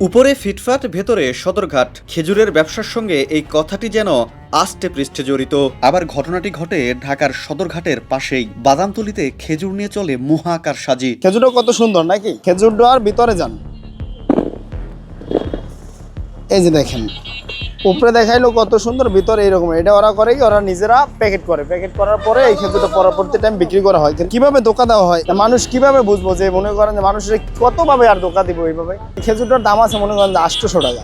উপরে ফিটফাট, ভেতরে সদরঘাট। খেজুরের ব্যবসার সঙ্গে এই কথাটি যেন আষ্টে পৃষ্ঠে জড়িত। আবার ঘটনাটি ঘটে ঢাকার সদরঘাটের পাশেই। বাদামতলীতে খেজুর নিয়ে চলে মহাকার সাজি। খেজুরটা কত সুন্দর নাকি? খেজুরটা আর ভিতরে যান, এই যে দেখেন উপরে দেখাইলো কত সুন্দর, ভিতরে এইরকম। এটা ওরা করে কি, ওরা নিজেরা প্যাকেট করে, প্যাকেট করার পরে এই খেজুরটা পরবর্তী টাইম বিক্রি করা হয়। কিভাবে ধোকা দেওয়া হয় মানুষ কিভাবে বুঝবো? যে মনে করেন যে মানুষের কতভাবে আর ধোকা দিব এইভাবে। খেজুরটার দাম আছে মনে করেন যে 800 টাকা,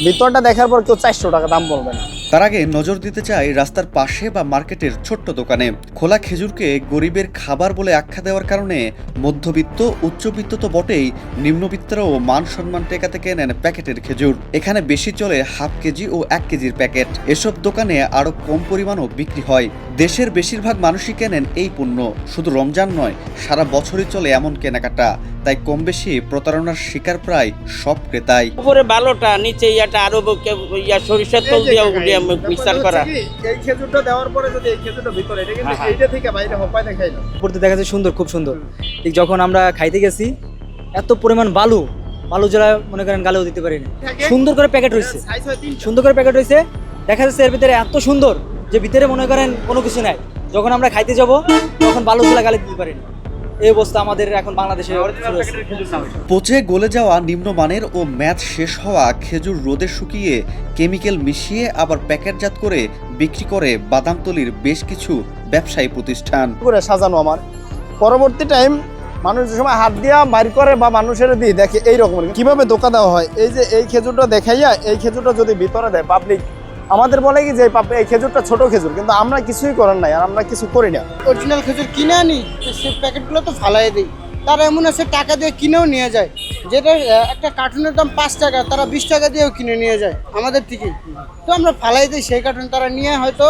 ভিতরটা দেখার পর কেউ 400 টাকা দাম বলবে না। তার আগে নজর দিতে চাই রাস্তার পাশে বা মার্কেটের ছোট্ট দোকানে। খোলা খেজুরকে গরিবের খাবার বলে আখ্যা দেওয়ার কারণে মধ্যবিত্ত, উচ্চবিত্ত তো বটেই, নিম্নবিত্তরাও মান সম্মান টেকাতে কেনেন প্যাকেটের খেজুর। এখানে বেশি চলে হাফ কেজি ও 1 কেজির প্যাকেট। এসব দোকানে আরো কম পরিমাণও বিক্রি হয়। দেশের বেশিরভাগ মানুষই কেনেন এই পণ্য। শুধু রমজান নয়, সারা বছরই চলে এমন কেনাকাটা। তাই কম বেশি প্রতারণার শিকার প্রায় সব ক্রেতাই। উপরে ভালোটা, নিচে ইয়াটা আরো সরিষার তেল দিয়ে মিক্সার করা। এই খেজুরটা দেওয়ার পরে যদি এই খেজুরটা ভিতরে, এটা কিন্তু এইটা থেকে বাইরে হপায় দেখাইলো। উপরতে দেখা যায় সুন্দর, খুব সুন্দর। ঠিক যখন আমরা খাইতে গেছি, এত পরিমাণ বালু যারা মনে করেন গালেও দিতে পারি না। সুন্দর করে প্যাকেট হয়েছে, সুন্দর করে প্যাকেট হয়েছে। দেখা যাচ্ছে এর ভিতরে এত সুন্দর যে ভিতরে মনে করেন কোনো কিছু নাই। যখন আমরা খাইতে যাব তখন বালু জেলা গালে দিতে পারি না। এই অবস্থা আমাদের এখন বাংলাদেশে। পচে গলে যাওয়া নিম্নমানের ও ম্যাচ শেষ হওয়া খেজুর রোদে শুকিয়ে কেমিক্যাল মিশিয়ে আবার প্যাকেটজাত করে বিক্রি করে বাদামতলীর বেশ কিছু ব্যবসায়ী প্রতিষ্ঠান। করে সাজানো আমার পরবর্তী টাইম মানুষ যে সময় হাত দিয়া বাইর করে বা মানুষের দিয়ে দেখে এই রকমের কিভাবে ধোকা দেওয়া হয়। এই যে এই খেজুরটা দেখাইয়া এই খেজুরটা যদি ভিতরে দেয় পাবলিক, আমাদের বলে কি যে এই খেজুরটা ছোট খেজুর, কিন্তু আমরা কিছুই করার নাই আর আমরা কিছু করি না। অরিজিনাল খেজুর কিনে আনি, সেই প্যাকেটগুলো তো ফালাই দিই। তারা এমন আছে টাকা দিয়ে কিনেও নিয়ে যায়, যেটা একটা কার্টুনের দাম 5 টাকা, তারা 20 টাকা দিয়েও কিনে নিয়ে যায় আমাদের থেকে। তো আমরা ফালাই দিই সেই কার্টুন, তারা নিয়ে হয়তো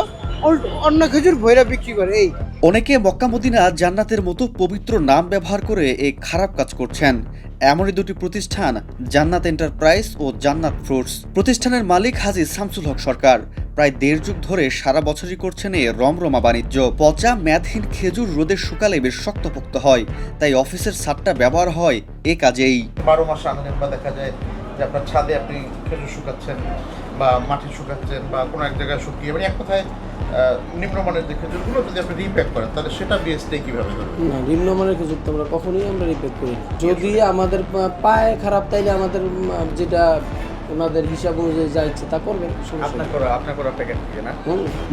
অন্য খেজুর ভৈরা বিক্রি করে। এই অনেকে মক্কা মদিনা জান্নাতের মতো পবিত্র নাম ব্যবহার করে এই খারাপ কাজ করছেন। এমনই দুটি প্রতিষ্ঠান, জান্নাত এন্টারপ্রাইজ ও জান্নাত ফ্রুটস। প্রতিষ্ঠানের মালিক হাজী শামসুল হক সরকার প্রায় 1.5 যুগ ধরে সারা বছরই করছেন এ রমরমা বাণিজ্য। পচা মেয়াদহীন খেজুর রোদে শুকালে বেশ শক্তপোক্ত হয়, তাই অফিসের ছাদটা ব্যবহার হয় এ কাজেই। 12 মাস আনেন বা দেখা যায় যে আপনার ছাদে আপনি খেজুর শুকাচ্ছেন বা মাটি শুকাচ্ছেন বা কোনো এক জায়গায় শুকিয়ে, মানে এক কথায় নিম্নমানের যে খেজুরগুলো যদি আপনি রিপ্যাক করেন তাহলে সেটা বেস্টে কীভাবে ধরবেন? না, নিম্নমানের খেজুর তো আমরা কখনোই রিপ্যাক করি না। যদি আমাদের পায়ে খারাপ, তাইলে আমাদের যেটা ওনাদের হিসাব অনুযায়ী যা ইচ্ছে তা করবেন। আপনার করা প্যাকেট দিয়ে না।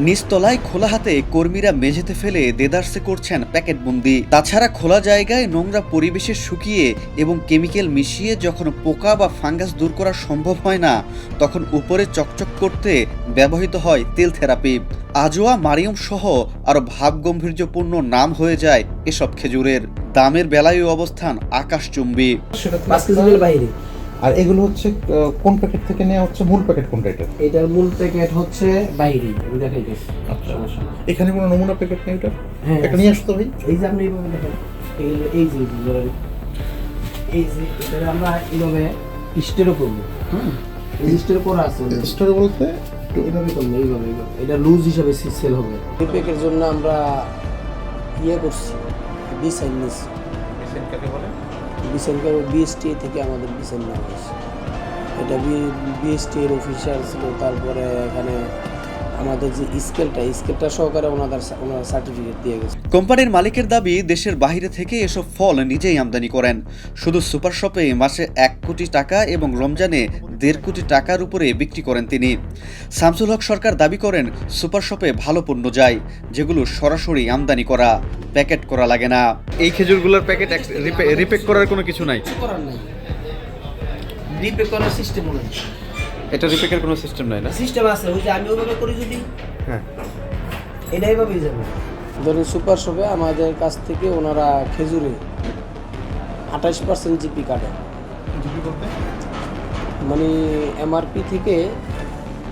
নিচতলায় খোলা হাতে কর্মীরা মেঝেতে ফেলে দেদারসে করছেন প্যাকেটবন্দি। তাছাড়া খোলা জায়গায় নোংরা পরিবেশে শুকিয়ে এবং কেমিক্যাল মিশিয়ে যখন পোকা বা ফাঙ্গাস দূর করা সম্ভব হয় না, তখন উপরে চকচক করতে ব্যবহৃত হয় তেল থেরাপি। আজোয়া, মারিয়ম সহ আরো ভাবগম্ভীর্যপূর্ণ নাম হয়ে যায় এসব খেজুরের। দামের বেলায়ও অবস্থান আকাশচুম্বী। বাইরে। আর এগুলো হচ্ছে কোন প্যাকেট থেকে নেওয়া হচ্ছে? মূল প্যাকেট কোনটা? এটার মূল প্যাকেট হচ্ছে বাইরে, আমি দেখাইতেছি। আচ্ছা, এখানে কোনো নমুনা প্যাকেট নেই? এটা হ্যাঁ, এটা নিয়ে আসতো ভাই। এই যে আপনি এইভাবে দেখেন, এই যে এটা আমরা এইভাবে স্টোরও করবো। এই স্টোর করা আছে। স্টোরে বলতে এইভাবে করবো, এইভাবে এটা লুজ হিসাবে সেল হবে। এই প্যাকের জন্য আমরা করছি ডিসাইন নিচ্ছি। ডিজাইন কাকে বলে? ডিসাইন করে বিএসটি থেকে আমাদের ডিসাইন নেওয়া হয়েছে। এটা বিএসটি এর অফিসার ছিল। তারপরে এখানে আমাদের যে স্কেলটা সহকারে ওনারা সার্টিফিকেট দিয়ে গেছে। কোম্পানির মালিকের দাবি, দেশের বাইরে থেকে এসব ফল নিজেই আমদানি করেন। শুধু সুপার শপে মাসে 1 কোটি টাকা এবং রমজানে 1.5 কোটি টাকার উপরে বিক্রি করেন তিনি। শামসুল হক সরকার দাবি করেন, সুপার শপে ভালো পণ্য যায়, যেগুলো সরাসরি আমদানি করা, প্যাকেট করা লাগে না। এই খেজুরগুলোর প্যাকেট রিপ্যাক করার কোনো কিছু নাই। রিপ্যাক করার সিস্টেম নেই। এটা রিপ্যাকের কোনো সিস্টেম নাই না? সিস্টেম আছে, ওই যে আমি ওইভাবে করি যদি, হ্যাঁ এটা এইভাবেই যাবে। ধরুন সুপার শপে আমাদের কাছ থেকে ওনারা খেজুরে 28% জিপি কাটে। মানে এমআরপি থেকে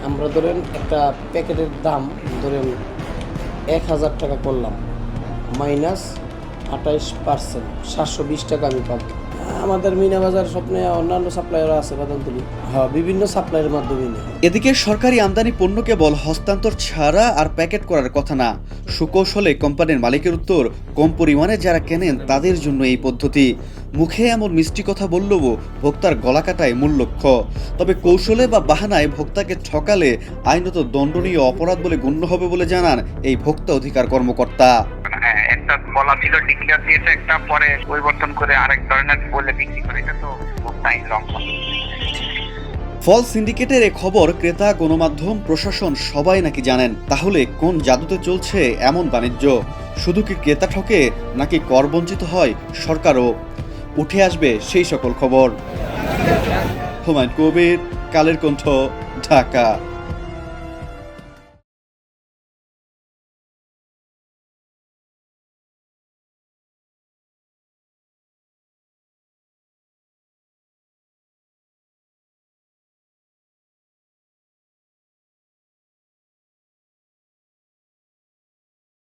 আমরা ধরেন একটা প্যাকেটের দাম ধরেন 1000 টাকা করলাম, মাইনাস 28%, 720 টাকা আমি পাবো। আমাদের মিনা বাজার স্বপ্নে অন্যান্য সাপ্লায়ার আছে বাদামতলী, হ্যাঁ, বিভিন্ন সাপ্লাইয়ের মাধ্যমে নেয়। এদিকে সরকারি আমদানি পণ্য কেবল হস্তান্তর ছাড়া আর প্যাকেট করার কথা না। সুকৌশলে কোম্পানির মালিকের উত্তর, কম পরিমাণে যারা কেনেন তাদের জন্য এই পদ্ধতি। মুখে এমন মিষ্টি কথা বললেও ভোক্তার গলা কাটায় মূল লক্ষ্য। তবে কৌশলে বা বাহানায় ভোক্তাকে ঠকালে আইনত দণ্ডনীয় অপরাধ বলে গণ্য হবে বলে জানান এই ভোক্তা অধিকার কর্মকর্তা। একটা বলা ছিল ডিক্লেয়ার দিয়েছে, একটা পরে পরিবর্তন করে আরেক ধরনের বলে বিক্রি করে, এটা তো ভোক্তা আইন লঙ্ঘন। ফল সিন্ডিকেটের এ খবর ক্রেতা, গণমাধ্যম, প্রশাসন সবাই নাকি জানেন। তাহলে কোন জাদুতে চলছে এমন বাণিজ্য? শুধু কি ক্রেতা ঠকে নাকি কর বঞ্চিত হয় সরকারও? উঠে আসবে সেই সকল খবর। হুমায়ুন কবির, কালের কণ্ঠ, ঢাকা।